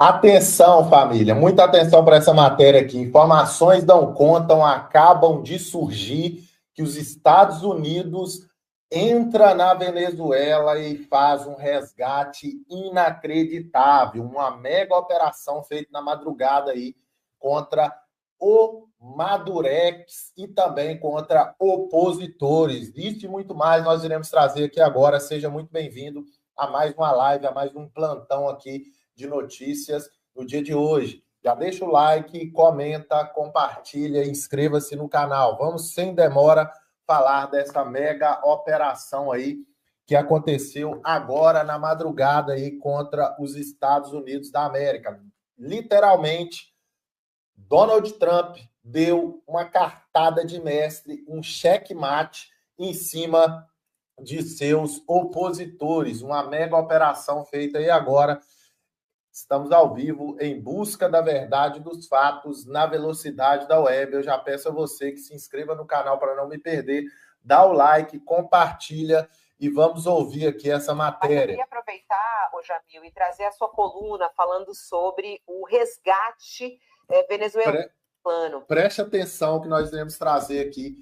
Atenção, família, muita atenção para essa matéria aqui. Informações não contam, acabam de surgir que os Estados Unidos entra na Venezuela e faz um resgate inacreditável, uma mega operação feita na madrugada aí contra o Madurex e também contra opositores. Isso e muito mais nós iremos trazer aqui agora. Seja muito bem-vindo a mais uma live, a mais um plantão aqui de notícias no dia de hoje. Já deixa o like, comenta, compartilha, inscreva-se no canal. Vamos, sem demora, falar dessa mega operação aí que aconteceu agora na madrugada aí contra os Estados Unidos da América. Literalmente, Donald Trump deu uma cartada de mestre, um checkmate em cima de seus opositores. Uma mega operação feita aí agora. Estamos ao vivo em busca da verdade dos fatos na velocidade da web. Eu já peço a você que se inscreva no canal para não me perder, dá o like, compartilha e vamos ouvir aqui essa matéria. Eu queria aproveitar, Jamil, e trazer a sua coluna falando sobre o resgate venezuelano. Preste atenção que nós iremos trazer aqui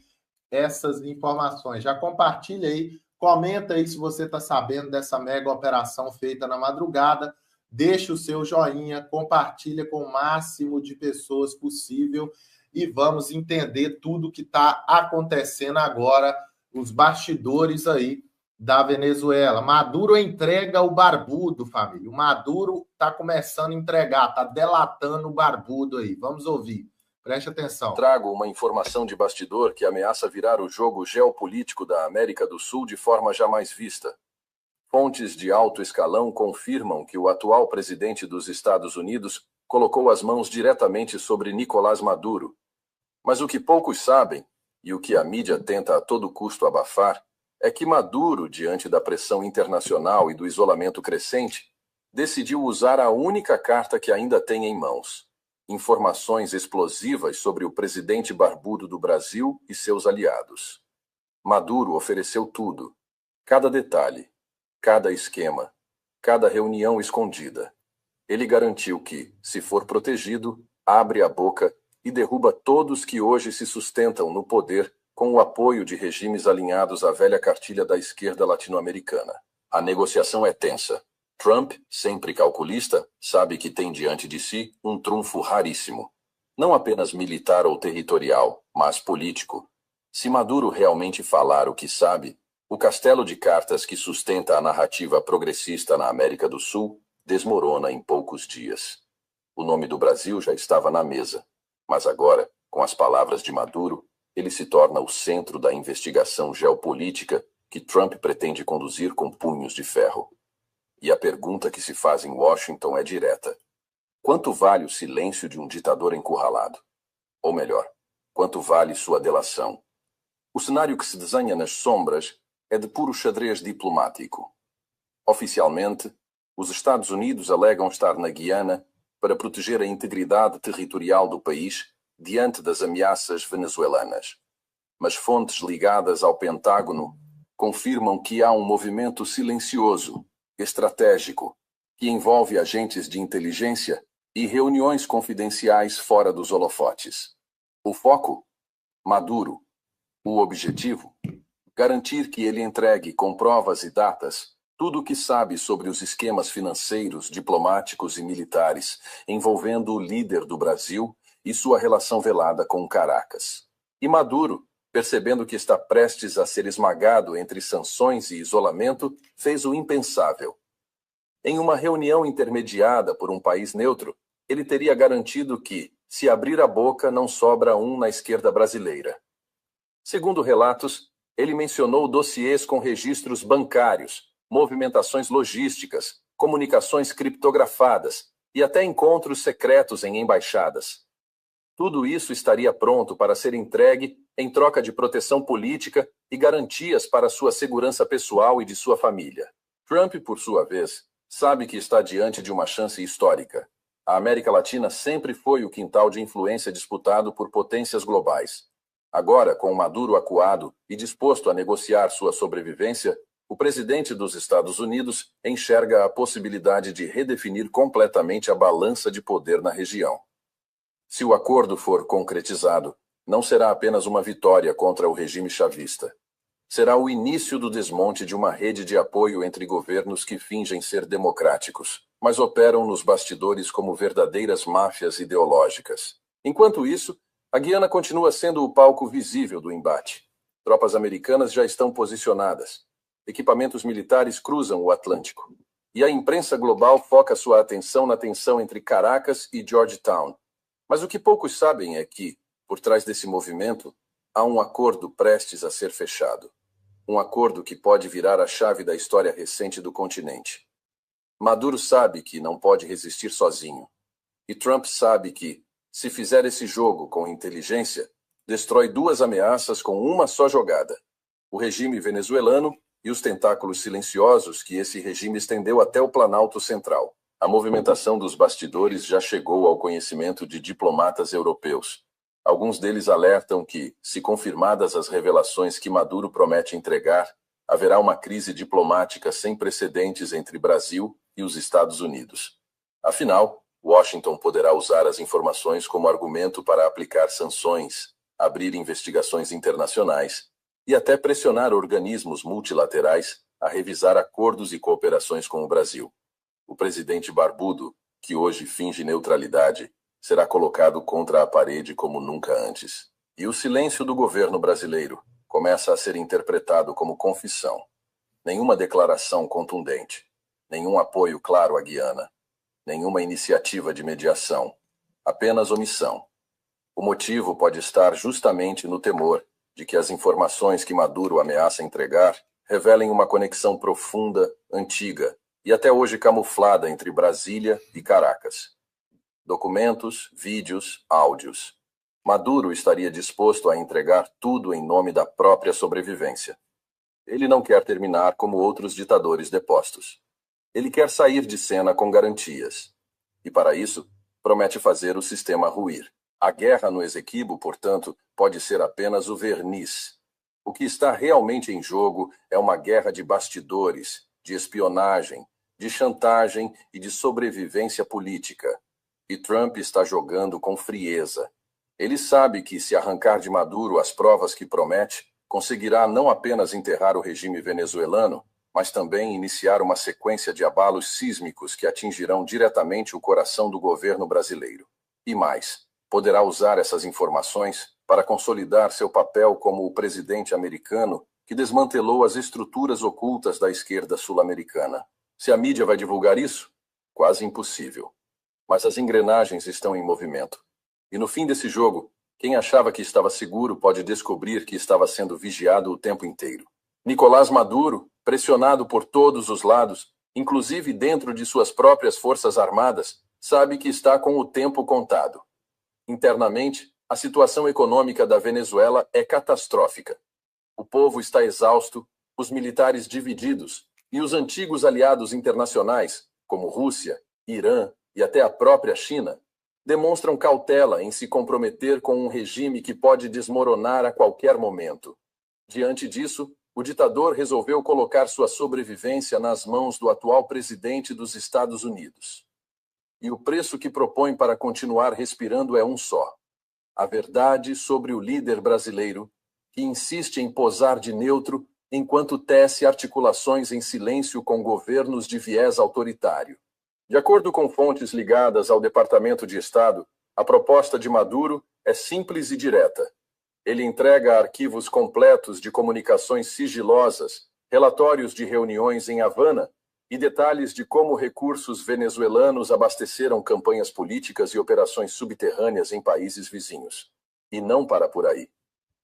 essas informações. Já compartilha aí, comenta aí se você está sabendo dessa mega operação feita na madrugada. Deixe o seu joinha, compartilha com o máximo de pessoas possível e vamos entender tudo que está acontecendo agora, os bastidores aí da Venezuela. Maduro entrega o barbudo, família. O Maduro está começando a entregar, está delatando o barbudo aí. Vamos ouvir. Preste atenção. Trago uma informação de bastidor que ameaça virar o jogo geopolítico da América do Sul de forma jamais vista. Fontes de alto escalão confirmam que o atual presidente dos Estados Unidos colocou as mãos diretamente sobre Nicolás Maduro. Mas o que poucos sabem, e o que a mídia tenta a todo custo abafar, é que Maduro, diante da pressão internacional e do isolamento crescente, decidiu usar a única carta que ainda tem em mãos: informações explosivas sobre o presidente barbudo do Brasil e seus aliados. Maduro ofereceu tudo, cada detalhe, cada esquema, cada reunião escondida. Ele garantiu que, se for protegido, abre a boca e derruba todos que hoje se sustentam no poder com o apoio de regimes alinhados à velha cartilha da esquerda latino-americana. A negociação é tensa. Trump, sempre calculista, sabe que tem diante de si um trunfo raríssimo. Não apenas militar ou territorial, mas político. Se Maduro realmente falar o que sabe, o castelo de cartas que sustenta a narrativa progressista na América do Sul desmorona em poucos dias. O nome do Brasil já estava na mesa, mas agora, com as palavras de Maduro, ele se torna o centro da investigação geopolítica que Trump pretende conduzir com punhos de ferro. E a pergunta que se faz em Washington é direta: quanto vale o silêncio de um ditador encurralado? Ou melhor, quanto vale sua delação? O cenário que se desenha nas sombras é de puro xadrez diplomático. Oficialmente, os Estados Unidos alegam estar na Guiana para proteger a integridade territorial do país diante das ameaças venezuelanas. Mas fontes ligadas ao Pentágono confirmam que há um movimento silencioso, estratégico, que envolve agentes de inteligência e reuniões confidenciais fora dos holofotes. O foco? Maduro. O objetivo? Garantir que ele entregue com provas e datas tudo o que sabe sobre os esquemas financeiros, diplomáticos e militares envolvendo o líder do Brasil e sua relação velada com Caracas. E Maduro, percebendo que está prestes a ser esmagado entre sanções e isolamento, fez o impensável. Em uma reunião intermediada por um país neutro, ele teria garantido que, se abrir a boca, não sobra um na esquerda brasileira. Segundo relatos, ele mencionou dossiês com registros bancários, movimentações logísticas, comunicações criptografadas e até encontros secretos em embaixadas. Tudo isso estaria pronto para ser entregue em troca de proteção política e garantias para sua segurança pessoal e de sua família. Trump, por sua vez, sabe que está diante de uma chance histórica. A América Latina sempre foi o quintal de influência disputado por potências globais. Agora, com Maduro acuado e disposto a negociar sua sobrevivência, O presidente dos Estados Unidos enxerga a possibilidade de redefinir completamente a balança de poder na região. Se o acordo for concretizado, não será apenas uma vitória contra o regime chavista. Será o início do desmonte de uma rede de apoio entre governos que fingem ser democráticos, mas operam nos bastidores como verdadeiras máfias ideológicas. Enquanto isso, a Guiana continua sendo o palco visível do embate. Tropas americanas já estão posicionadas. Equipamentos militares cruzam o Atlântico. E a imprensa global foca sua atenção na tensão entre Caracas e Georgetown. Mas o que poucos sabem é que, por trás desse movimento, há um acordo prestes a ser fechado. Um acordo que pode virar a chave da história recente do continente. Maduro sabe que não pode resistir sozinho. E Trump sabe que, se fizer esse jogo com inteligência, destrói duas ameaças com uma só jogada: o regime venezuelano e os tentáculos silenciosos que esse regime estendeu até o Planalto Central. A movimentação dos bastidores já chegou ao conhecimento de diplomatas europeus. Alguns deles alertam que, se confirmadas as revelações que Maduro promete entregar, haverá uma crise diplomática sem precedentes entre Brasil e os Estados Unidos. Afinal, Washington poderá usar as informações como argumento para aplicar sanções, abrir investigações internacionais e até pressionar organismos multilaterais a revisar acordos e cooperações com o Brasil. O presidente barbudo, que hoje finge neutralidade, será colocado contra a parede como nunca antes. E o silêncio do governo brasileiro começa a ser interpretado como confissão. Nenhuma declaração contundente, nenhum apoio claro à Guiana, nenhuma iniciativa de mediação, apenas omissão. O motivo pode estar justamente no temor de que as informações que Maduro ameaça entregar revelem uma conexão profunda, antiga e até hoje camuflada entre Brasília e Caracas. Documentos, vídeos, áudios. Maduro estaria disposto a entregar tudo em nome da própria sobrevivência. Ele não quer terminar como outros ditadores depostos. Ele quer sair de cena com garantias. E para isso, promete fazer o sistema ruir. A guerra no Essequibo, portanto, pode ser apenas o verniz. O que está realmente em jogo é uma guerra de bastidores, de espionagem, de chantagem e de sobrevivência política. E Trump está jogando com frieza. Ele sabe que, se arrancar de Maduro as provas que promete, conseguirá não apenas enterrar o regime venezuelano, mas também iniciar uma sequência de abalos sísmicos que atingirão diretamente o coração do governo brasileiro. E mais, poderá usar essas informações para consolidar seu papel como o presidente americano que desmantelou as estruturas ocultas da esquerda sul-americana. Se a mídia vai divulgar isso? Quase impossível. Mas as engrenagens estão em movimento. E no fim desse jogo, quem achava que estava seguro pode descobrir que estava sendo vigiado o tempo inteiro. Nicolás Maduro, pressionado por todos os lados, inclusive dentro de suas próprias forças armadas, sabe que está com o tempo contado. Internamente, a situação econômica da Venezuela é catastrófica. O povo está exausto, os militares divididos e os antigos aliados internacionais, como Rússia, Irã e até a própria China, demonstram cautela em se comprometer com um regime que pode desmoronar a qualquer momento. Diante disso, o ditador resolveu colocar sua sobrevivência nas mãos do atual presidente dos Estados Unidos. E o preço que propõe para continuar respirando é um só: a verdade sobre o líder brasileiro, que insiste em posar de neutro enquanto tece articulações em silêncio com governos de viés autoritário. De acordo com fontes ligadas ao Departamento de Estado, a proposta de Maduro é simples e direta. Ele entrega arquivos completos de comunicações sigilosas, relatórios de reuniões em Havana e detalhes de como recursos venezuelanos abasteceram campanhas políticas e operações subterrâneas em países vizinhos. E não para por aí.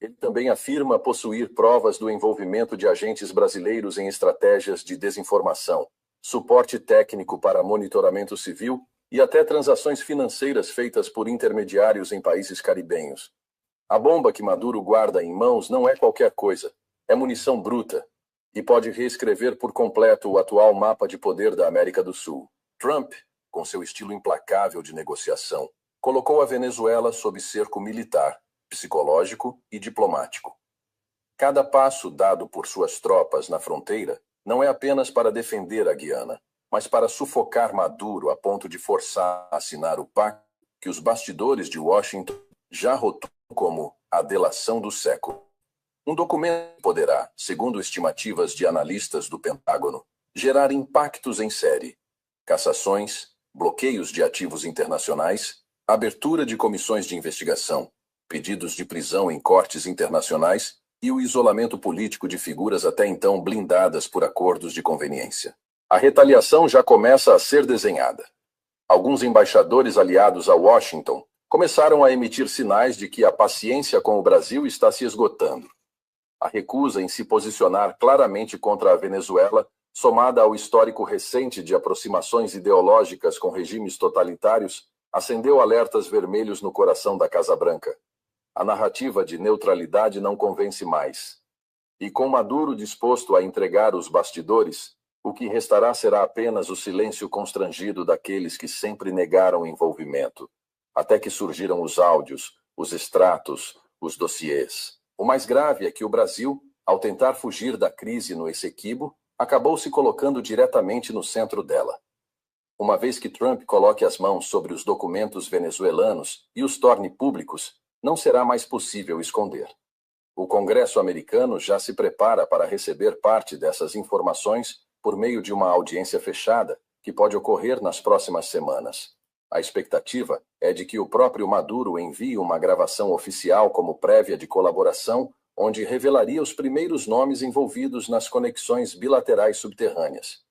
Ele também afirma possuir provas do envolvimento de agentes brasileiros em estratégias de desinformação, suporte técnico para monitoramento civil e até transações financeiras feitas por intermediários em países caribenhos. A bomba que Maduro guarda em mãos não é qualquer coisa, é munição bruta e pode reescrever por completo o atual mapa de poder da América do Sul. Trump, com seu estilo implacável de negociação, colocou a Venezuela sob cerco militar, psicológico e diplomático. Cada passo dado por suas tropas na fronteira não é apenas para defender a Guiana, mas para sufocar Maduro a ponto de forçar a assinar o pacto que os bastidores de Washington já rotulam como a delação do século. Um documento poderá, segundo estimativas de analistas do Pentágono, gerar impactos em série: cassações, bloqueios de ativos internacionais, abertura de comissões de investigação, pedidos de prisão em cortes internacionais e o isolamento político de figuras até então blindadas por acordos de conveniência. A retaliação já começa a ser desenhada. Alguns embaixadores aliados a Washington começaram a emitir sinais de que a paciência com o Brasil está se esgotando. A recusa em se posicionar claramente contra a Venezuela, somada ao histórico recente de aproximações ideológicas com regimes totalitários, acendeu alertas vermelhos no coração da Casa Branca. A narrativa de neutralidade não convence mais. E com Maduro disposto a entregar os bastidores, o que restará será apenas o silêncio constrangido daqueles que sempre negaram envolvimento, até que surgiram os áudios, os extratos, os dossiês. O mais grave é que o Brasil, ao tentar fugir da crise no Essequibo, acabou se colocando diretamente no centro dela. Uma vez que Trump coloque as mãos sobre os documentos venezuelanos e os torne públicos, não será mais possível esconder. O Congresso americano já se prepara para receber parte dessas informações por meio de uma audiência fechada, que pode ocorrer nas próximas semanas. A expectativa é de que o próprio Maduro envie uma gravação oficial como prévia de colaboração, onde revelaria os primeiros nomes envolvidos nas conexões bilaterais subterrâneas.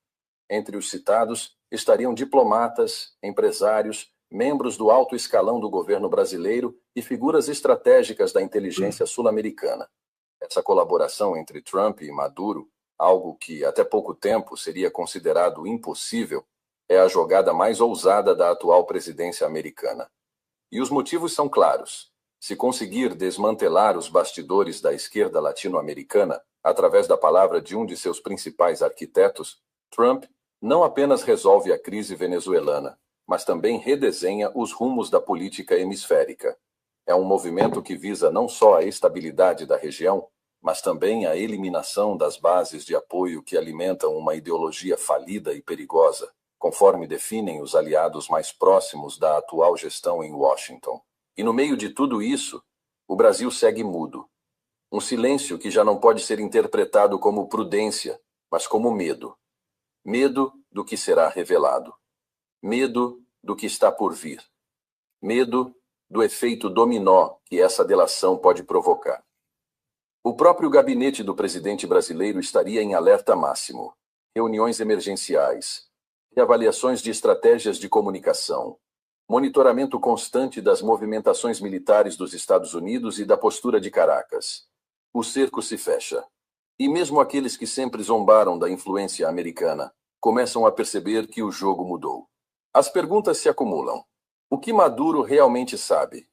Entre os citados estariam diplomatas, empresários, membros do alto escalão do governo brasileiro e figuras estratégicas da inteligência sul-americana. Essa colaboração entre Trump e Maduro, algo que até pouco tempo seria considerado impossível, é a jogada mais ousada da atual presidência americana. E os motivos são claros. Se conseguir desmantelar os bastidores da esquerda latino-americana, através da palavra de um de seus principais arquitetos, Trump não apenas resolve a crise venezuelana, mas também redesenha os rumos da política hemisférica. É um movimento que visa não só a estabilidade da região, mas também a eliminação das bases de apoio que alimentam uma ideologia falida e perigosa, conforme definem os aliados mais próximos da atual gestão em Washington. E no meio de tudo isso, o Brasil segue mudo. Um silêncio que já não pode ser interpretado como prudência, mas como medo. Medo do que será revelado. Medo do que está por vir. Medo do efeito dominó que essa delação pode provocar. O próprio gabinete do presidente brasileiro estaria em alerta máximo. Reuniões emergenciais, reavaliações de estratégias de comunicação, monitoramento constante das movimentações militares dos Estados Unidos e da postura de Caracas. O cerco se fecha. E mesmo aqueles que sempre zombaram da influência americana começam a perceber que o jogo mudou. As perguntas se acumulam. O que Maduro realmente sabe?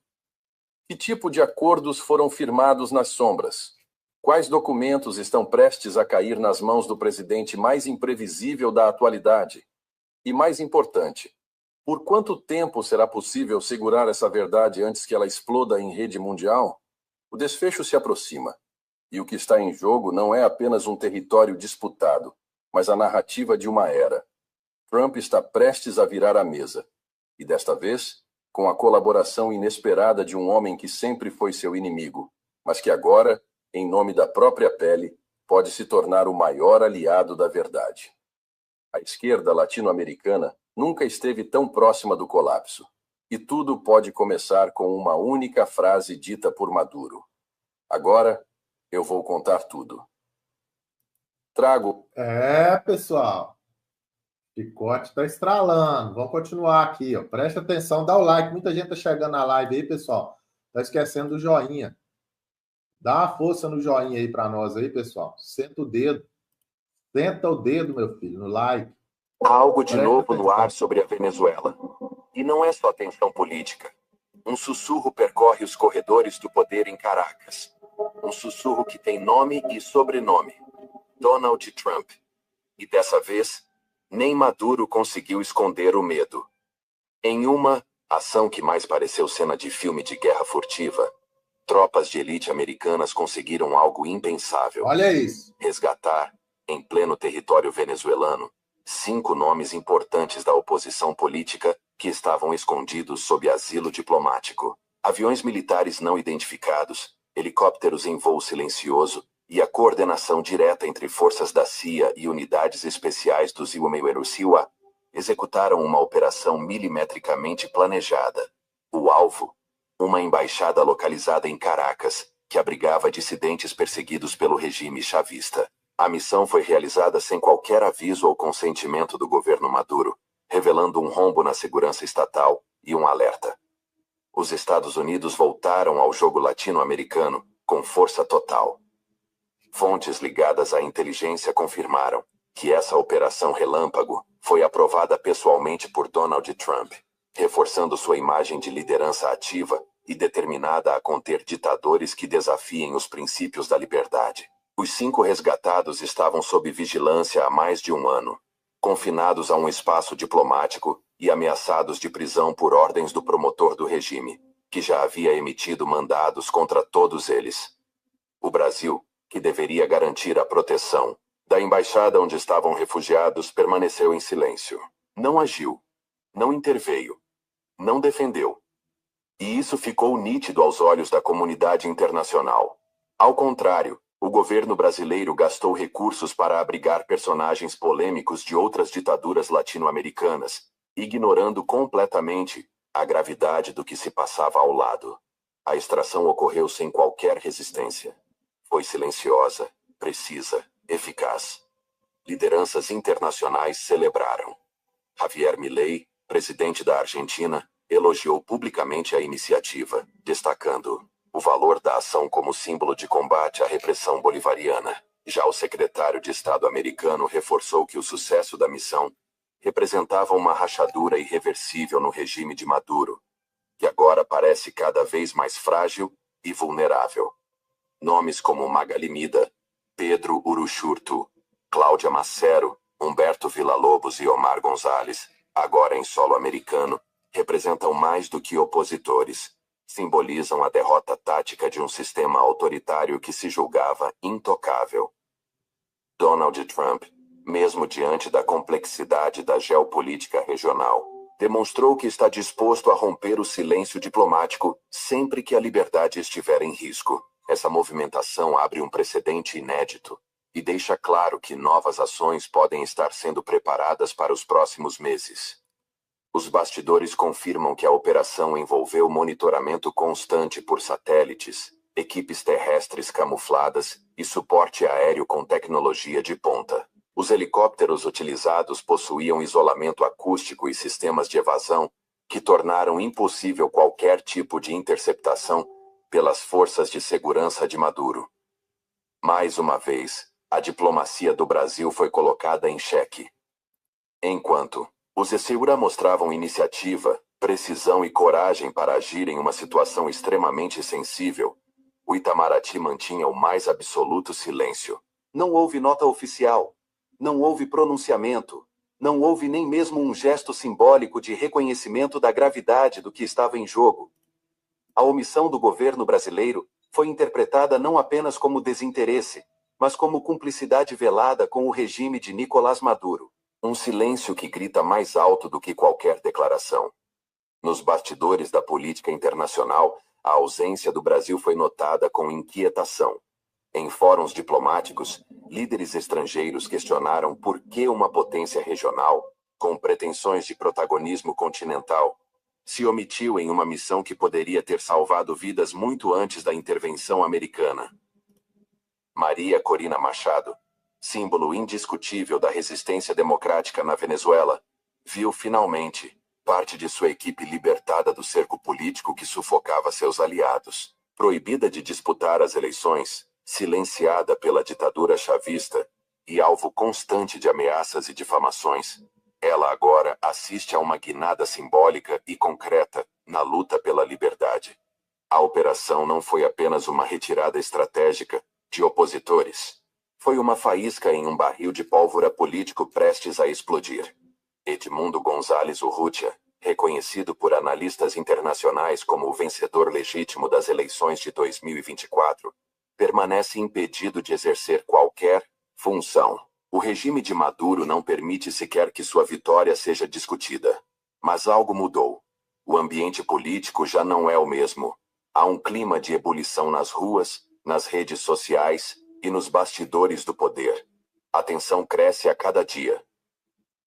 Que tipo de acordos foram firmados nas sombras? Quais documentos estão prestes a cair nas mãos do presidente mais imprevisível da atualidade? E mais importante, por quanto tempo será possível segurar essa verdade antes que ela exploda em rede mundial? O desfecho se aproxima. E o que está em jogo não é apenas um território disputado, mas a narrativa de uma era. Trump está prestes a virar a mesa. E desta vez, com a colaboração inesperada de um homem que sempre foi seu inimigo, mas que agora, em nome da própria pele, pode se tornar o maior aliado da verdade. A esquerda latino-americana nunca esteve tão próxima do colapso. E tudo pode começar com uma única frase dita por Maduro. Agora, eu vou contar tudo. Trago... Pessoal. Chicote tá estralando. Vamos continuar aqui, ó. Presta atenção, dá o like. Muita gente tá chegando na live aí, pessoal. Tá esquecendo do joinha. Dá uma força no joinha aí para nós aí, pessoal. Senta o dedo. Senta o dedo, meu filho, no like. Há algo de novo no ar sobre a Venezuela. E não é só tensão política. Um sussurro percorre os corredores do poder em Caracas. Um sussurro que tem nome e sobrenome. Donald Trump. E dessa vez, nem Maduro conseguiu esconder o medo. Em uma ação que mais pareceu cena de filme de guerra furtiva, tropas de elite americanas conseguiram algo impensável. Olha isso. Resgatar em pleno território venezuelano, 5 nomes importantes da oposição política que estavam escondidos sob asilo diplomático. Aviões militares não identificados, helicópteros em voo silencioso e a coordenação direta entre forças da CIA e unidades especiais do Ziumewerusiwa executaram uma operação milimetricamente planejada. O alvo? Uma embaixada localizada em Caracas, que abrigava dissidentes perseguidos pelo regime chavista. A missão foi realizada sem qualquer aviso ou consentimento do governo Maduro, revelando um rombo na segurança estatal e um alerta. Os Estados Unidos voltaram ao jogo latino-americano com força total. Fontes ligadas à inteligência confirmaram que essa operação relâmpago foi aprovada pessoalmente por Donald Trump, reforçando sua imagem de liderança ativa e determinada a conter ditadores que desafiem os princípios da liberdade. Os 5 resgatados estavam sob vigilância há mais de um ano, confinados a um espaço diplomático e ameaçados de prisão por ordens do promotor do regime, que já havia emitido mandados contra todos eles. O Brasil, que deveria garantir a proteção da embaixada onde estavam refugiados, permaneceu em silêncio. Não agiu, não interveio, não defendeu. E isso ficou nítido aos olhos da comunidade internacional. Ao contrário, o governo brasileiro gastou recursos para abrigar personagens polêmicos de outras ditaduras latino-americanas, ignorando completamente a gravidade do que se passava ao lado. A extração ocorreu sem qualquer resistência. Foi silenciosa, precisa, eficaz. Lideranças internacionais celebraram. Javier Milei, presidente da Argentina, elogiou publicamente a iniciativa, destacando o valor da ação como símbolo de combate à repressão bolivariana. Já o secretário de Estado americano reforçou que o sucesso da missão representava uma rachadura irreversível no regime de Maduro, que agora parece cada vez mais frágil e vulnerável. Nomes como Magali Mida, Pedro Uruchurtu, Cláudia Macero, Humberto Villa-Lobos e Omar Gonzalez, agora em solo americano, representam mais do que opositores. Simbolizam a derrota tática de um sistema autoritário que se julgava intocável. Donald Trump, mesmo diante da complexidade da geopolítica regional, demonstrou que está disposto a romper o silêncio diplomático sempre que a liberdade estiver em risco. Essa movimentação abre um precedente inédito e deixa claro que novas ações podem estar sendo preparadas para os próximos meses. Os bastidores confirmam que a operação envolveu monitoramento constante por satélites, equipes terrestres camufladas e suporte aéreo com tecnologia de ponta. Os helicópteros utilizados possuíam isolamento acústico e sistemas de evasão que tornaram impossível qualquer tipo de interceptação pelas forças de segurança de Maduro. Mais uma vez, a diplomacia do Brasil foi colocada em xeque. Enquanto os Ecegura mostravam iniciativa, precisão e coragem para agir em uma situação extremamente sensível, o Itamaraty mantinha o mais absoluto silêncio. Não houve nota oficial, não houve pronunciamento, não houve nem mesmo um gesto simbólico de reconhecimento da gravidade do que estava em jogo. A omissão do governo brasileiro foi interpretada não apenas como desinteresse, mas como cumplicidade velada com o regime de Nicolás Maduro. Um silêncio que grita mais alto do que qualquer declaração. Nos bastidores da política internacional, a ausência do Brasil foi notada com inquietação. Em fóruns diplomáticos, líderes estrangeiros questionaram por que uma potência regional, com pretensões de protagonismo continental, se omitiu em uma missão que poderia ter salvado vidas muito antes da intervenção americana. Maria Corina Machado, símbolo indiscutível da resistência democrática na Venezuela, viu finalmente parte de sua equipe libertada do cerco político que sufocava seus aliados. Proibida de disputar as eleições, silenciada pela ditadura chavista e alvo constante de ameaças e difamações, ela agora assiste a uma guinada simbólica e concreta na luta pela liberdade. A operação não foi apenas uma retirada estratégica de opositores. Foi uma faísca em um barril de pólvora político prestes a explodir. Edmundo González Urrutia, reconhecido por analistas internacionais como o vencedor legítimo das eleições de 2024, permanece impedido de exercer qualquer função. O regime de Maduro não permite sequer que sua vitória seja discutida. Mas algo mudou. O ambiente político já não é o mesmo. Há um clima de ebulição nas ruas, nas redes sociais e nos bastidores do poder. A tensão cresce a cada dia.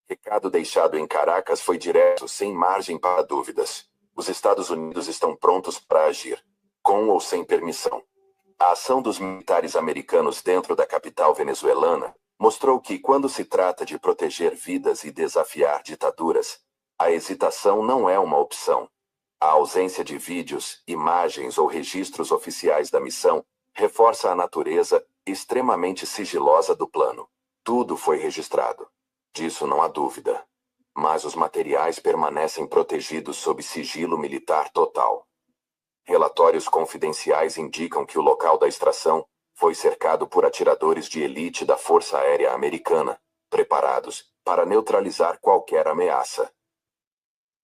Recado deixado em Caracas foi direto, sem margem para dúvidas. Os Estados Unidos estão prontos para agir, com ou sem permissão. A ação dos militares americanos dentro da capital venezuelana mostrou que, quando se trata de proteger vidas e desafiar ditaduras, a hesitação não é uma opção. A ausência de vídeos, imagens ou registros oficiais da missão reforça a natureza extremamente sigilosa do plano. Tudo foi registrado. Disso não há dúvida. Mas os materiais permanecem protegidos sob sigilo militar total. Relatórios confidenciais indicam que o local da extração foi cercado por atiradores de elite da Força Aérea Americana, preparados para neutralizar qualquer ameaça.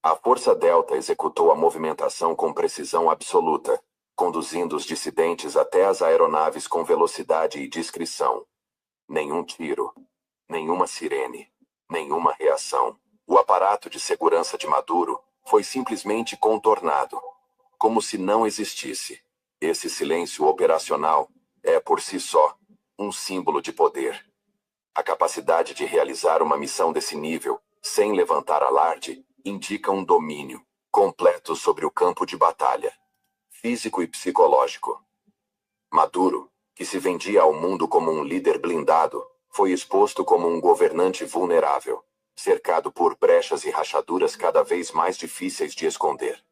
A Força Delta executou a movimentação com precisão absoluta, conduzindo os dissidentes até as aeronaves com velocidade e discrição. Nenhum tiro, nenhuma sirene, nenhuma reação. O aparato de segurança de Maduro foi simplesmente contornado, como se não existisse. Esse silêncio operacional é, por si só, um símbolo de poder. A capacidade de realizar uma missão desse nível, sem levantar alarde, indica um domínio completo sobre o campo de batalha, físico e psicológico. Maduro, que se vendia ao mundo como um líder blindado, foi exposto como um governante vulnerável, cercado por brechas e rachaduras cada vez mais difíceis de esconder.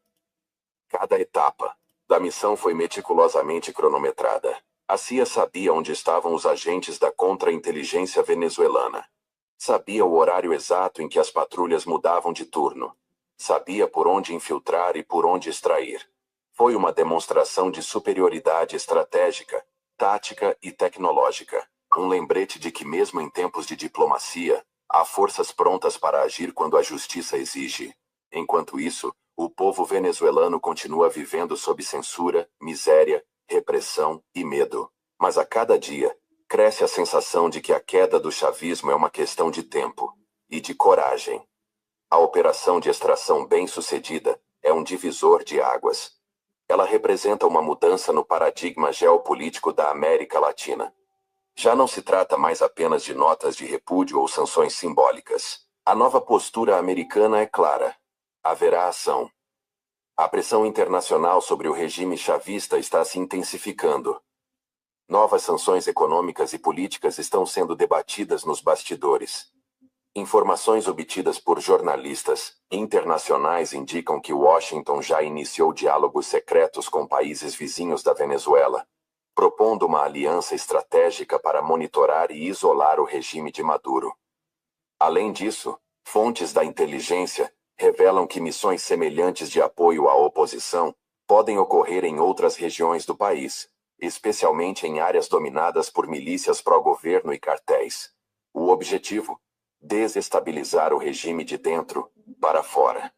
Cada etapa da missão foi meticulosamente cronometrada. A CIA sabia onde estavam os agentes da contra-inteligência venezuelana. Sabia o horário exato em que as patrulhas mudavam de turno. Sabia por onde infiltrar e por onde extrair. Foi uma demonstração de superioridade estratégica, tática e tecnológica. Um lembrete de que, mesmo em tempos de diplomacia, há forças prontas para agir quando a justiça exige. Enquanto isso, o povo venezuelano continua vivendo sob censura, miséria, repressão e medo. Mas a cada dia, cresce a sensação de que a queda do chavismo é uma questão de tempo e de coragem. A operação de extração bem-sucedida é um divisor de águas. Ela representa uma mudança no paradigma geopolítico da América Latina. Já não se trata mais apenas de notas de repúdio ou sanções simbólicas. A nova postura americana é clara. Haverá ação. A pressão internacional sobre o regime chavista está se intensificando. Novas sanções econômicas e políticas estão sendo debatidas nos bastidores. Informações obtidas por jornalistas internacionais indicam que Washington já iniciou diálogos secretos com países vizinhos da Venezuela, propondo uma aliança estratégica para monitorar e isolar o regime de Maduro. Além disso, fontes da inteligência revelam que missões semelhantes de apoio à oposição podem ocorrer em outras regiões do país, especialmente em áreas dominadas por milícias pró-governo e cartéis. O objetivo? Desestabilizar o regime de dentro para fora.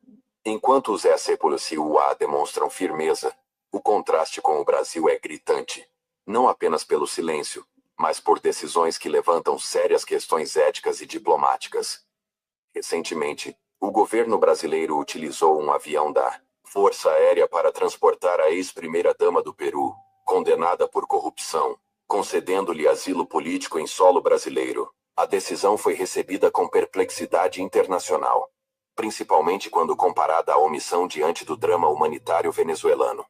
Enquanto os SPLC-UA demonstram firmeza, o contraste com o Brasil é gritante. Não apenas pelo silêncio, mas por decisões que levantam sérias questões éticas e diplomáticas. Recentemente, o governo brasileiro utilizou um avião da Força Aérea para transportar a ex-primeira-dama do Peru, condenada por corrupção, concedendo-lhe asilo político em solo brasileiro. A decisão foi recebida com perplexidade internacional, principalmente quando comparada à omissão diante do drama humanitário venezuelano.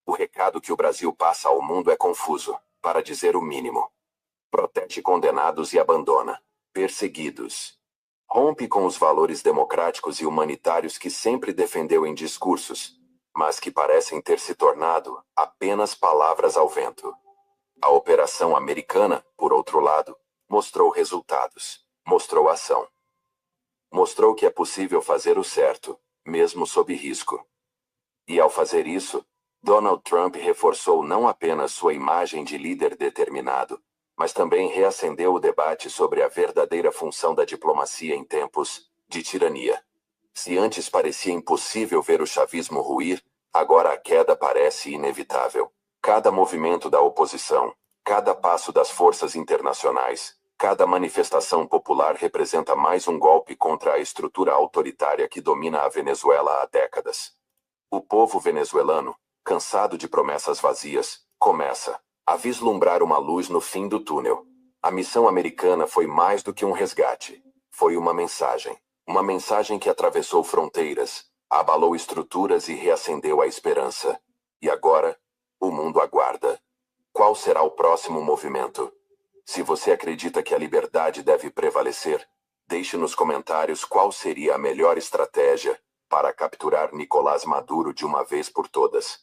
O recado que o Brasil passa ao mundo é confuso, para dizer o mínimo. Protege condenados e abandona perseguidos. Rompe com os valores democráticos e humanitários que sempre defendeu em discursos, mas que parecem ter se tornado apenas palavras ao vento. A operação americana, por outro lado, mostrou resultados, mostrou ação. Mostrou que é possível fazer o certo, mesmo sob risco. E ao fazer isso, Donald Trump reforçou não apenas sua imagem de líder determinado, mas também reacendeu o debate sobre a verdadeira função da diplomacia em tempos de tirania. Se antes parecia impossível ver o chavismo ruir, agora a queda parece inevitável. Cada movimento da oposição, cada passo das forças internacionais, Cada manifestação popular representa mais um golpe contra a estrutura autoritária que domina a Venezuela há décadas. O povo venezuelano, cansado de promessas vazias, começa a vislumbrar uma luz no fim do túnel. A missão americana foi mais do que um resgate. Foi uma mensagem. Uma mensagem que atravessou fronteiras, abalou estruturas e reacendeu a esperança. E agora, o mundo aguarda. Qual será o próximo movimento? Se você acredita que a liberdade deve prevalecer, deixe nos comentários qual seria a melhor estratégia para capturar Nicolás Maduro de uma vez por todas.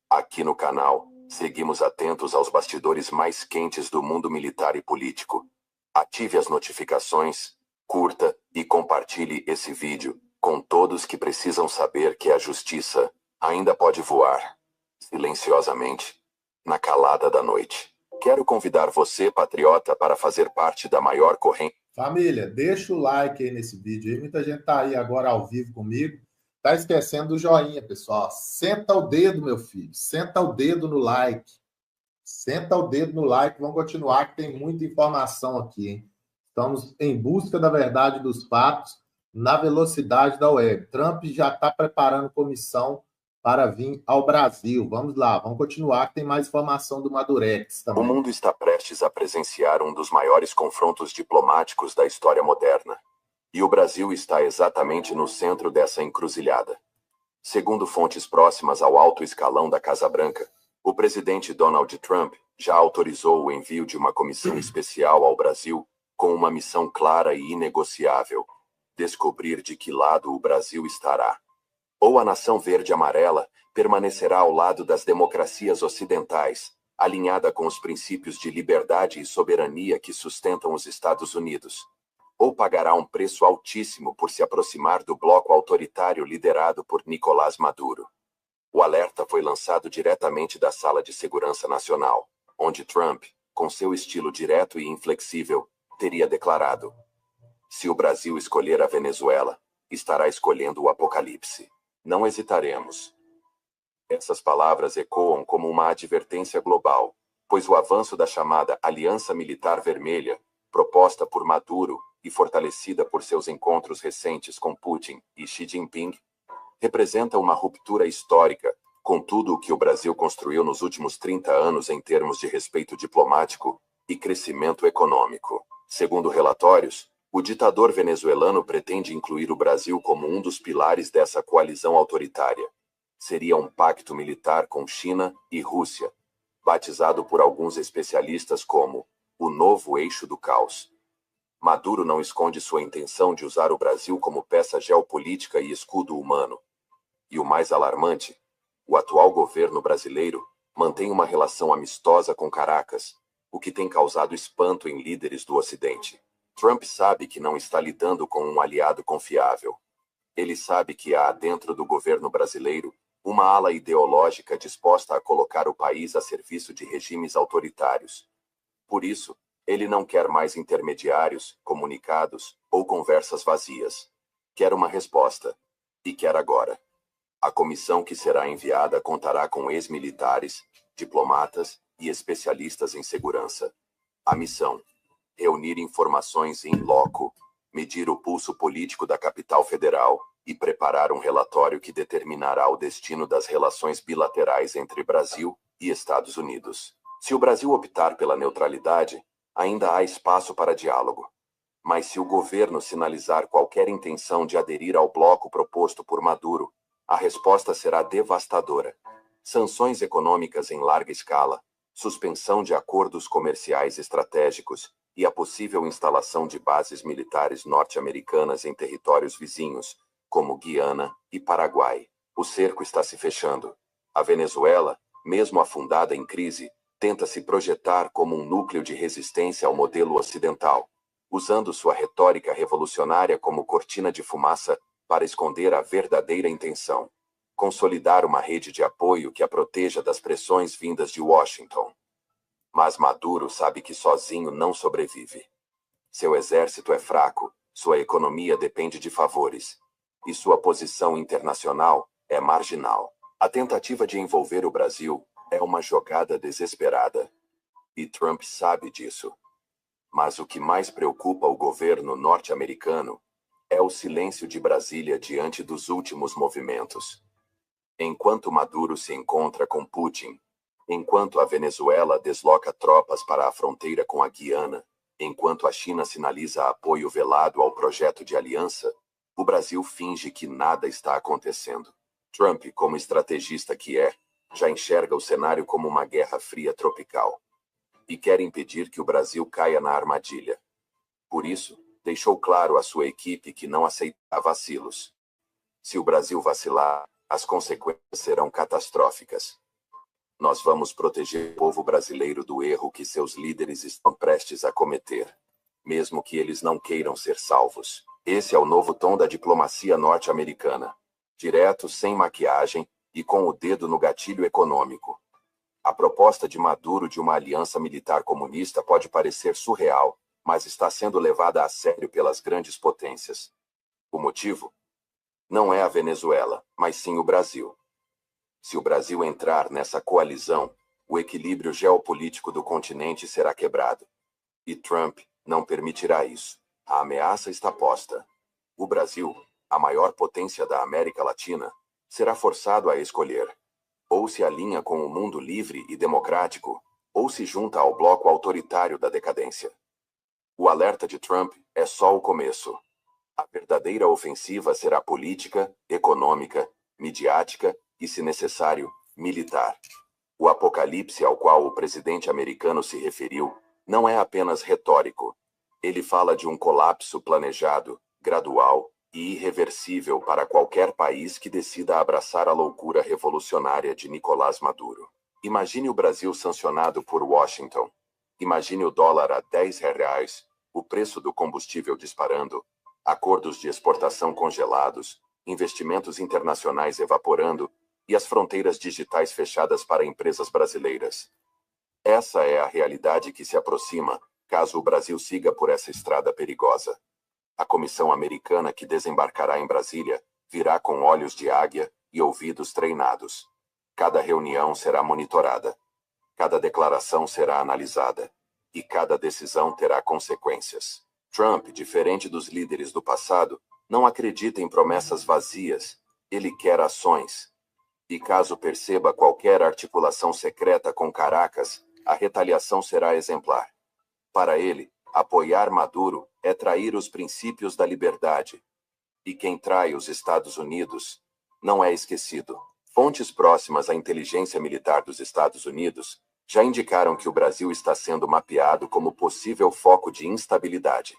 Aqui no canal, seguimos atentos aos bastidores mais quentes do mundo militar e político. Ative as notificações, curta e compartilhe esse vídeo com todos que precisam saber que a justiça ainda pode voar, silenciosamente, na calada da noite. Quero convidar você, patriota, para fazer parte da maior corrente. Família, deixa o like aí nesse vídeo. Muita gente tá aí agora ao vivo comigo. Tá esquecendo do joinha, pessoal. Senta o dedo, meu filho. Senta o dedo no like. Senta o dedo no like. Vamos continuar, que tem muita informação aqui, hein? Estamos em busca da verdade dos fatos na velocidade da web. Trump já está preparando comissão para vir ao Brasil. Vamos lá, vamos continuar, que tem mais informação do Madurex também. O mundo está prestes a presenciar um dos maiores confrontos diplomáticos da história moderna. E o Brasil está exatamente no centro dessa encruzilhada. Segundo fontes próximas ao alto escalão da Casa Branca, o presidente Donald Trump já autorizou o envio de uma comissão especial ao Brasil com uma missão clara e inegociável: descobrir de que lado o Brasil estará. Ou a nação verde-amarela permanecerá ao lado das democracias ocidentais, alinhada com os princípios de liberdade e soberania que sustentam os Estados Unidos. Ou pagará um preço altíssimo por se aproximar do bloco autoritário liderado por Nicolás Maduro. O alerta foi lançado diretamente da Sala de Segurança Nacional, onde Trump, com seu estilo direto e inflexível, teria declarado: se o Brasil escolher a Venezuela, estará escolhendo o apocalipse. Não hesitaremos. Essas palavras ecoam como uma advertência global, pois o avanço da chamada Aliança Militar Vermelha, proposta por Maduro e fortalecida por seus encontros recentes com Putin e Xi Jinping, representa uma ruptura histórica com tudo o que o Brasil construiu nos últimos 30 anos em termos de respeito diplomático e crescimento econômico. Segundo relatórios, o ditador venezuelano pretende incluir o Brasil como um dos pilares dessa coalizão autoritária. Seria um pacto militar com China e Rússia, batizado por alguns especialistas como o novo eixo do caos. Maduro não esconde sua intenção de usar o Brasil como peça geopolítica e escudo humano. E o mais alarmante, o atual governo brasileiro mantém uma relação amistosa com Caracas, o que tem causado espanto em líderes do Ocidente. Trump sabe que não está lidando com um aliado confiável. Ele sabe que há dentro do governo brasileiro uma ala ideológica disposta a colocar o país a serviço de regimes autoritários. Por isso, ele não quer mais intermediários, comunicados ou conversas vazias. Quer uma resposta. E quer agora. A comissão que será enviada contará com ex-militares, diplomatas e especialistas em segurança. A missão: reunir informações em loco, medir o pulso político da capital federal e preparar um relatório que determinará o destino das relações bilaterais entre Brasil e Estados Unidos. Se o Brasil optar pela neutralidade, ainda há espaço para diálogo. Mas se o governo sinalizar qualquer intenção de aderir ao bloco proposto por Maduro, a resposta será devastadora. Sanções econômicas em larga escala, suspensão de acordos comerciais estratégicos e a possível instalação de bases militares norte-americanas em territórios vizinhos, como Guiana e Paraguai. O cerco está se fechando. A Venezuela, mesmo afundada em crise, tenta se projetar como um núcleo de resistência ao modelo ocidental, usando sua retórica revolucionária como cortina de fumaça para esconder a verdadeira intenção: consolidar uma rede de apoio que a proteja das pressões vindas de Washington. Mas Maduro sabe que sozinho não sobrevive. Seu exército é fraco, sua economia depende de favores, e sua posição internacional é marginal. A tentativa de envolver o Brasil é uma jogada desesperada. E Trump sabe disso. Mas o que mais preocupa o governo norte-americano é o silêncio de Brasília diante dos últimos movimentos. Enquanto Maduro se encontra com Putin, enquanto a Venezuela desloca tropas para a fronteira com a Guiana, enquanto a China sinaliza apoio velado ao projeto de aliança, o Brasil finge que nada está acontecendo. Trump, como estrategista que é, já enxerga o cenário como uma guerra fria tropical e quer impedir que o Brasil caia na armadilha. Por isso, deixou claro à sua equipe que não aceitará vacilos. Se o Brasil vacilar, as consequências serão catastróficas. Nós vamos proteger o povo brasileiro do erro que seus líderes estão prestes a cometer, mesmo que eles não queiram ser salvos. Esse é o novo tom da diplomacia norte-americana. Direto, sem maquiagem e com o dedo no gatilho econômico. A proposta de Maduro de uma aliança militar comunista pode parecer surreal, mas está sendo levada a sério pelas grandes potências. O motivo? Não é a Venezuela, mas sim o Brasil. Se o Brasil entrar nessa coalizão, o equilíbrio geopolítico do continente será quebrado. E Trump não permitirá isso. A ameaça está posta. O Brasil, a maior potência da América Latina, será forçado a escolher. Ou se alinha com o mundo livre e democrático, ou se junta ao bloco autoritário da decadência. O alerta de Trump é só o começo. A verdadeira ofensiva será política, econômica, midiática e, se necessário, militar. O apocalipse ao qual o presidente americano se referiu não é apenas retórico. Ele fala de um colapso planejado, gradual e irreversível para qualquer país que decida abraçar a loucura revolucionária de Nicolás Maduro. Imagine o Brasil sancionado por Washington. Imagine o dólar a R$ 10, o preço do combustível disparando, acordos de exportação congelados, investimentos internacionais evaporando e as fronteiras digitais fechadas para empresas brasileiras. Essa é a realidade que se aproxima, caso o Brasil siga por essa estrada perigosa. A comissão americana que desembarcará em Brasília virá com olhos de águia e ouvidos treinados. Cada reunião será monitorada. Cada declaração será analisada. E cada decisão terá consequências. Trump, diferente dos líderes do passado, não acredita em promessas vazias. Ele quer ações. E caso perceba qualquer articulação secreta com Caracas, a retaliação será exemplar. Para ele, apoiar Maduro é trair os princípios da liberdade. E quem trai os Estados Unidos não é esquecido. Fontes próximas à inteligência militar dos Estados Unidos já indicaram que o Brasil está sendo mapeado como possível foco de instabilidade.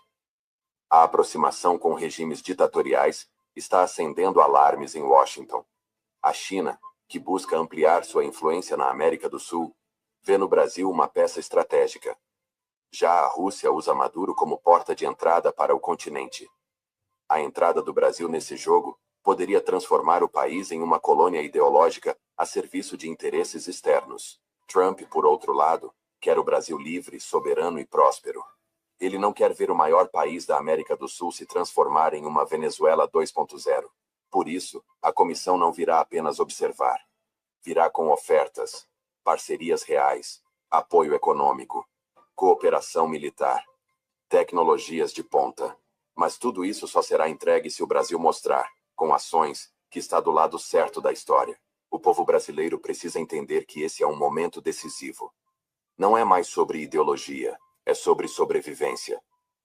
A aproximação com regimes ditatoriais está acendendo alarmes em Washington. A China, que busca ampliar sua influência na América do Sul, vê no Brasil uma peça estratégica. Já a Rússia usa Maduro como porta de entrada para o continente. A entrada do Brasil nesse jogo poderia transformar o país em uma colônia ideológica a serviço de interesses externos. Trump, por outro lado, quer o Brasil livre, soberano e próspero. Ele não quer ver o maior país da América do Sul se transformar em uma Venezuela 2.0. Por isso, a comissão não virá apenas observar. Virá com ofertas, parcerias reais, apoio econômico, cooperação militar, tecnologias de ponta. Mas tudo isso só será entregue se o Brasil mostrar, com ações, que está do lado certo da história. O povo brasileiro precisa entender que esse é um momento decisivo. Não é mais sobre ideologia, é sobre sobrevivência.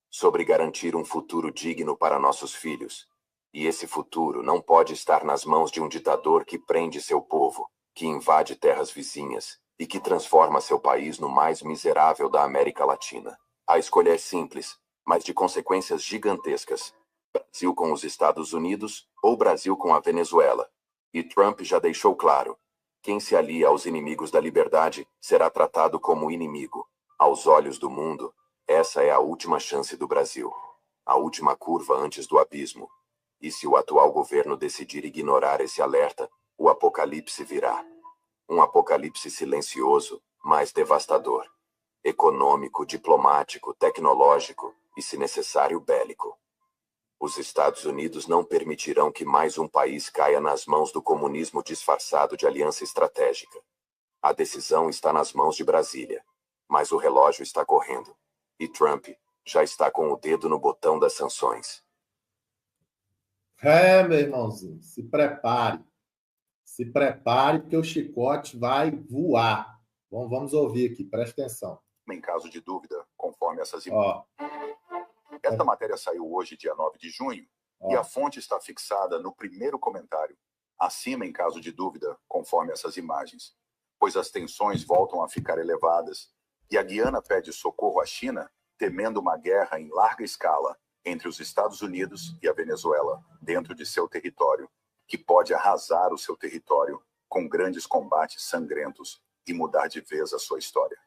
Sobre garantir um futuro digno para nossos filhos. E esse futuro não pode estar nas mãos de um ditador que prende seu povo, que invade terras vizinhas e que transforma seu país no mais miserável da América Latina. A escolha é simples, mas de consequências gigantescas. Brasil com os Estados Unidos ou Brasil com a Venezuela. E Trump já deixou claro: quem se alia aos inimigos da liberdade será tratado como inimigo. Aos olhos do mundo, essa é a última chance do Brasil. A última curva antes do abismo. E se o atual governo decidir ignorar esse alerta, o apocalipse virá. Um apocalipse silencioso, mas devastador. Econômico, diplomático, tecnológico e, se necessário, bélico. Os Estados Unidos não permitirão que mais um país caia nas mãos do comunismo disfarçado de aliança estratégica. A decisão está nas mãos de Brasília. Mas o relógio está correndo. E Trump já está com o dedo no botão das sanções. Meu irmãozinho, se prepare. Se prepare, porque o chicote vai voar. Vamos ouvir aqui, presta atenção. Em caso de dúvida, conforme essas imagens. Esta matéria saiu hoje, dia 9 de junho, e a fonte está fixada no primeiro comentário, acima em caso de dúvida, conforme essas imagens, pois as tensões voltam a ficar elevadas e a Guiana pede socorro à China, temendo uma guerra em larga escala entre os Estados Unidos e a Venezuela, dentro de seu território, que pode arrasar o seu território com grandes combates sangrentos e mudar de vez a sua história.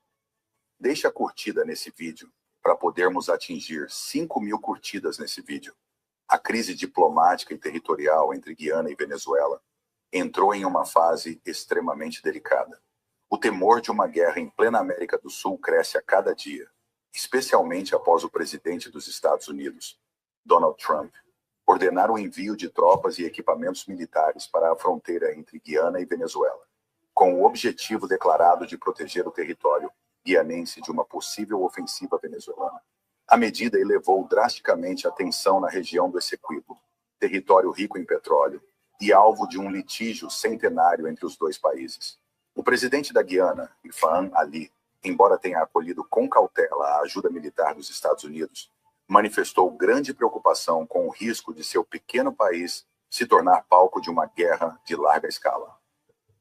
Deixe a curtida nesse vídeo para podermos atingir 5.000 curtidas nesse vídeo. A crise diplomática e territorial entre Guiana e Venezuela entrou em uma fase extremamente delicada. O temor de uma guerra em plena América do Sul cresce a cada dia, especialmente após o presidente dos Estados Unidos, Donald Trump, ordenar o envio de tropas e equipamentos militares para a fronteira entre Guiana e Venezuela, com o objetivo declarado de proteger o território guianense de uma possível ofensiva venezuelana. A medida elevou drasticamente a tensão na região do Essequibo, território rico em petróleo, e alvo de um litígio centenário entre os dois países. O presidente da Guiana, Irfaan Ali, embora tenha acolhido com cautela a ajuda militar dos Estados Unidos, manifestou grande preocupação com o risco de seu pequeno país se tornar palco de uma guerra de larga escala.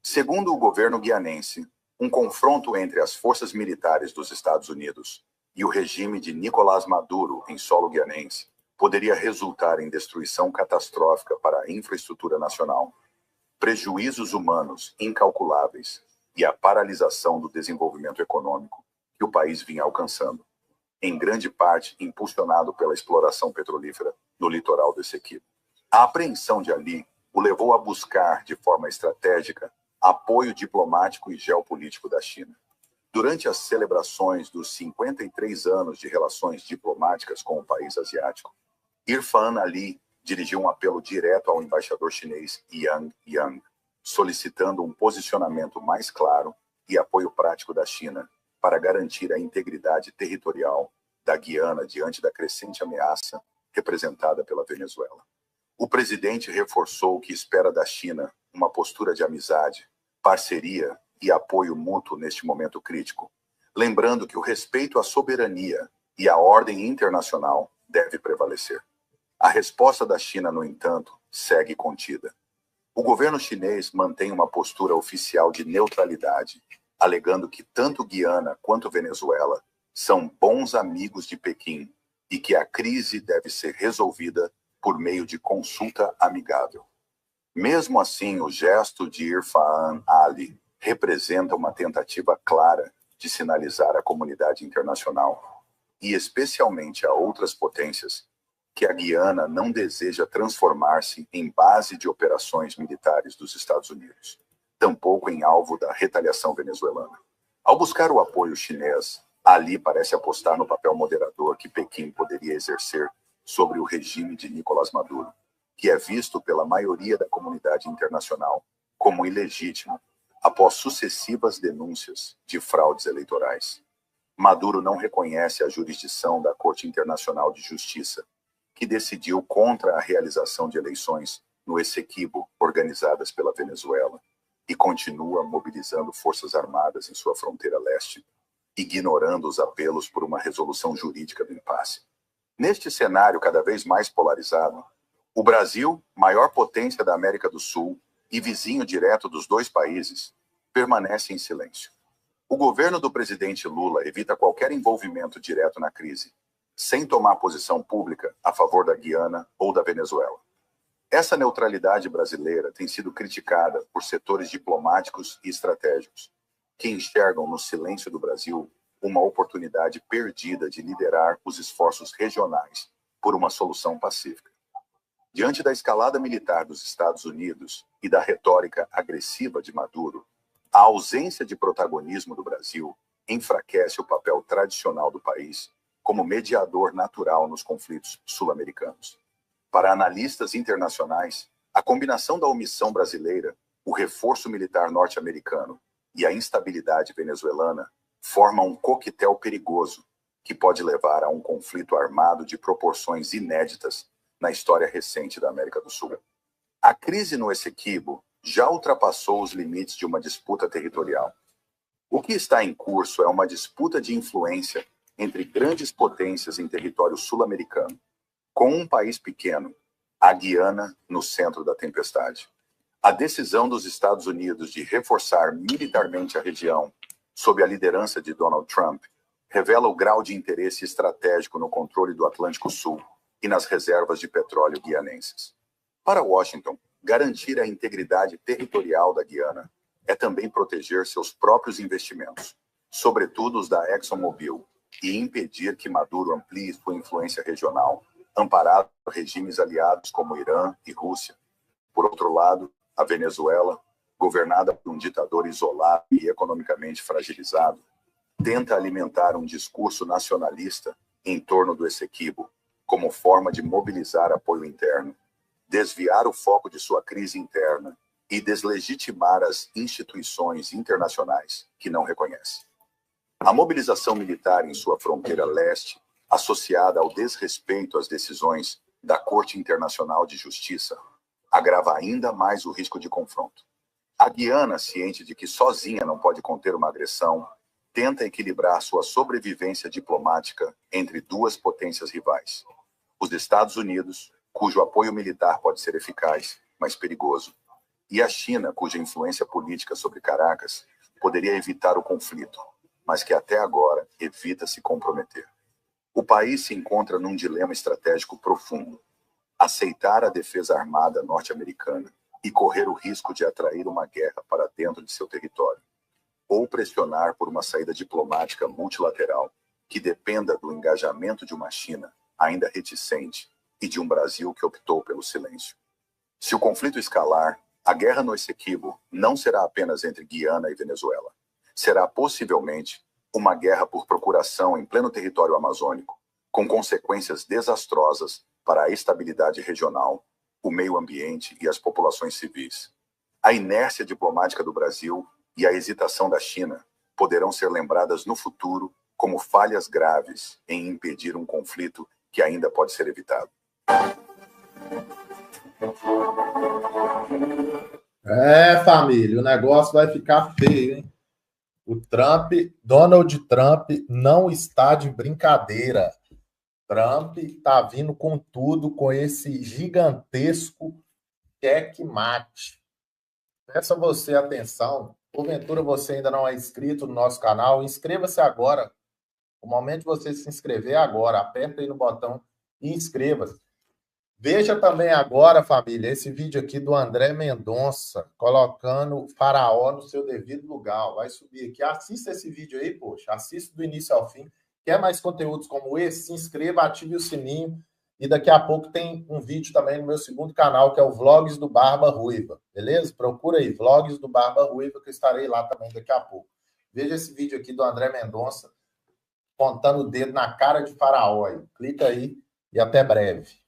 Segundo o governo guianense, um confronto entre as forças militares dos Estados Unidos e o regime de Nicolás Maduro em solo guianense poderia resultar em destruição catastrófica para a infraestrutura nacional, prejuízos humanos incalculáveis e a paralisação do desenvolvimento econômico que o país vinha alcançando, em grande parte impulsionado pela exploração petrolífera no litoral do Essequibo. A apreensão de Ali o levou a buscar, de forma estratégica, apoio diplomático e geopolítico da China. Durante as celebrações dos 53 anos de relações diplomáticas com o país asiático, Irfaan Ali dirigiu um apelo direto ao embaixador chinês Yang Yang, solicitando um posicionamento mais claro e apoio prático da China para garantir a integridade territorial da Guiana diante da crescente ameaça representada pela Venezuela. O presidente reforçou que espera da China uma postura de amizade, parceria e apoio mútuo neste momento crítico, lembrando que o respeito à soberania e à ordem internacional deve prevalecer. A resposta da China, no entanto, segue contida. O governo chinês mantém uma postura oficial de neutralidade, alegando que tanto Guiana quanto Venezuela são bons amigos de Pequim e que a crise deve ser resolvida por meio de consulta amigável. Mesmo assim, o gesto de Irfaan Ali representa uma tentativa clara de sinalizar à comunidade internacional, e especialmente a outras potências, que a Guiana não deseja transformar-se em base de operações militares dos Estados Unidos, tampouco em alvo da retaliação venezuelana. Ao buscar o apoio chinês, Ali parece apostar no papel moderador que Pequim poderia exercer sobre o regime de Nicolás Maduro, que é visto pela maioria da comunidade internacional como ilegítimo após sucessivas denúncias de fraudes eleitorais. Maduro não reconhece a jurisdição da Corte Internacional de Justiça, que decidiu contra a realização de eleições no Essequibo organizadas pela Venezuela e continua mobilizando forças armadas em sua fronteira leste, ignorando os apelos por uma resolução jurídica do impasse. Neste cenário cada vez mais polarizado, o Brasil, maior potência da América do Sul e vizinho direto dos dois países, permanece em silêncio. O governo do presidente Lula evita qualquer envolvimento direto na crise, sem tomar posição pública a favor da Guiana ou da Venezuela. Essa neutralidade brasileira tem sido criticada por setores diplomáticos e estratégicos, que enxergam no silêncio do Brasil uma oportunidade perdida de liderar os esforços regionais por uma solução pacífica. Diante da escalada militar dos Estados Unidos e da retórica agressiva de Maduro, a ausência de protagonismo do Brasil enfraquece o papel tradicional do país como mediador natural nos conflitos sul-americanos. Para analistas internacionais, a combinação da omissão brasileira, o reforço militar norte-americano e a instabilidade venezuelana forma um coquetel perigoso que pode levar a um conflito armado de proporções inéditas na história recente da América do Sul. A crise no Essequibo já ultrapassou os limites de uma disputa territorial. O que está em curso é uma disputa de influência entre grandes potências em território sul-americano, com um país pequeno, a Guiana, no centro da tempestade. A decisão dos Estados Unidos de reforçar militarmente a região, sob a liderança de Donald Trump, revela o grau de interesse estratégico no controle do Atlântico Sul e nas reservas de petróleo guianenses. Para Washington, garantir a integridade territorial da Guiana é também proteger seus próprios investimentos, sobretudo os da ExxonMobil, e impedir que Maduro amplie sua influência regional, amparado por regimes aliados como Irã e Rússia. Por outro lado, a Venezuela, governada por um ditador isolado e economicamente fragilizado, tenta alimentar um discurso nacionalista em torno do Essequibo, como forma de mobilizar apoio interno, desviar o foco de sua crise interna e deslegitimar as instituições internacionais que não reconhece. A mobilização militar em sua fronteira leste, associada ao desrespeito às decisões da Corte Internacional de Justiça, agrava ainda mais o risco de confronto. A Guiana, ciente de que sozinha não pode conter uma agressão, tenta equilibrar sua sobrevivência diplomática entre duas potências rivais. Os Estados Unidos, cujo apoio militar pode ser eficaz, mas perigoso, e a China, cuja influência política sobre Caracas poderia evitar o conflito, mas que até agora evita se comprometer. O país se encontra num dilema estratégico profundo: aceitar a defesa armada norte-americana e correr o risco de atrair uma guerra para dentro de seu território, ou pressionar por uma saída diplomática multilateral que dependa do engajamento de uma China ainda reticente e de um Brasil que optou pelo silêncio. Se o conflito escalar, a guerra no Essequibo não será apenas entre Guiana e Venezuela. Será possivelmente uma guerra por procuração em pleno território amazônico, com consequências desastrosas para a estabilidade regional, o meio ambiente e as populações civis. A inércia diplomática do Brasil e a hesitação da China poderão ser lembradas no futuro como falhas graves em impedir um conflito que ainda pode ser evitado. Família, o negócio vai ficar feio, hein? Donald Trump não está de brincadeira. Trump está vindo com tudo, com esse gigantesco checkmate. Peço a você atenção. Porventura você ainda não é inscrito no nosso canal, inscreva-se agora. O momento de você se inscrever é agora. Aperta aí no botão e inscreva-se. Veja também agora, família, esse vídeo aqui do André Mendonça, colocando Faraó no seu devido lugar. Vai subir aqui. Assista esse vídeo aí, poxa. Assista do início ao fim. Quer mais conteúdos como esse? Se inscreva, ative o sininho. E daqui a pouco tem um vídeo também no meu segundo canal, que é o Vlogs do Barba Ruiva. Beleza? Procura aí, Vlogs do Barba Ruiva, que eu estarei lá também daqui a pouco. Veja esse vídeo aqui do André Mendonça, pontando o dedo na cara de Faraó. Clica aí e até breve.